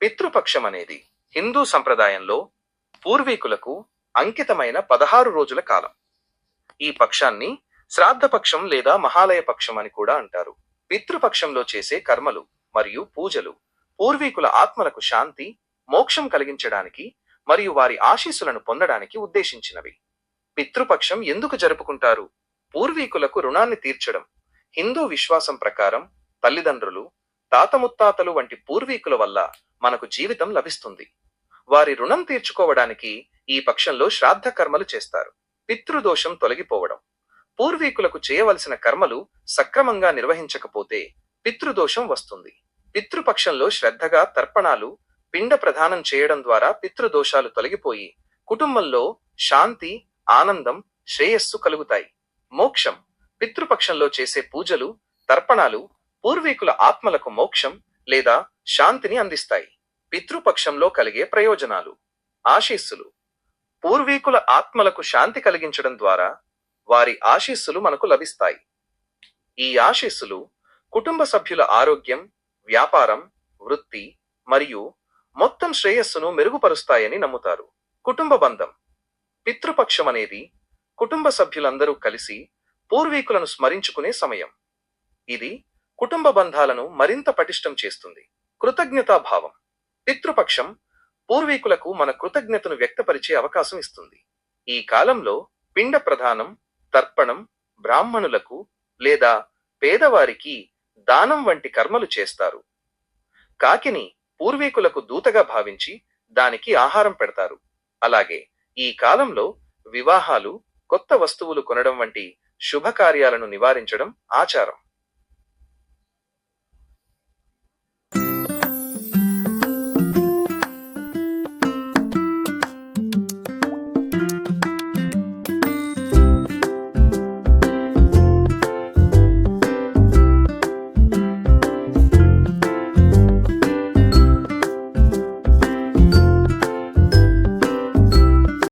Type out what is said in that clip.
పితృపక్షం అనేది హిందూ సంప్రదాయంలో పూర్వీకులకు అంకితమైన 16 రోజుల కాలం. ఈ పక్షాన్ని శ్రాద్ధపక్షం లేదా మహాలయ పక్షం అని కూడా అంటారు. పితృపక్షంలో చేసే కర్మలు మరియు పూజలు పూర్వీకుల ఆత్మలకు శాంతి, మోక్షం కలిగించడానికి మరియు వారి ఆశీస్సులను పొందడానికి ఉద్దేశించినవి. పితృపక్షం ఎందుకు జరుపుకుంటారు? పూర్వీకులకు రుణాన్ని తీర్చడం. హిందూ విశ్వాసం ప్రకారం తల్లిదండ్రులు, తాత ముత్తాతలు వంటి పూర్వీకుల వల్ల మనకు జీవితం లభిస్తుంది. వారి రుణం తీర్చుకోవడానికి ఈ పక్షంలో శ్రాద్ధ కర్మలు చేస్తారు. పితృదోషం తొలగిపోవడం. పూర్వీకులకు చేయవలసిన కర్మలు సక్రమంగా నిర్వహించకపోతే పితృదోషం వస్తుంది. పితృపక్షంలో శ్రద్ధగా తర్పణాలు, పిండ ప్రదానం చేయడం ద్వారా పితృదోషాలు తొలగిపోయి కుటుంబంలో శాంతి, ఆనందం, శ్రేయస్సు కలుగుతాయి. మోక్షం. పితృపక్షంలో చేసే పూజలు, తర్పణాలు పూర్వీకుల ఆత్మలకు మోక్షం లేదా శాంతిని అందిస్తాయి. పితృపక్షంలో కలిగే ప్రయోజనాలు. ఆశీస్సులు. పూర్వీకుల ఆత్మలకు శాంతి కలిగించడం ద్వారా వారి ఆశీస్సులు మనకు లభిస్తాయి. ఈ ఆశీస్సులు కుటుంబ సభ్యుల ఆరోగ్యం, వ్యాపారం, వృత్తి మరియు మొత్తం శ్రేయస్సును మెరుగుపరుస్తాయని నమ్ముతారు. కుటుంబ బంధం. పితృపక్షం అనేది కుటుంబ సభ్యులందరూ కలిసి పూర్వీకులను స్మరించుకునే సమయం. ఇది కుటుంబ బంధాలను మరింత పటిష్టం చేస్తుంది. కృతజ్ఞతాభావం. పితృపక్షం పూర్వీకులకు మన కృతజ్ఞతను వ్యక్తపరిచే అవకాశం ఇస్తుంది. ఈ కాలంలో పిండ ప్రదానం, తర్పణం, బ్రాహ్మణులకు లేదా పేదవారికి దానం వంటి కర్మలు చేస్తారు. కాకిని పూర్వీకులకు దూతగా భావించి దానికి ఆహారం పెడతారు. అలాగే ఈ కాలంలో వివాహాలు, కొత్త వస్తువులు కొనడం వంటి శుభకార్యాలను నివారించడం ఆచారం.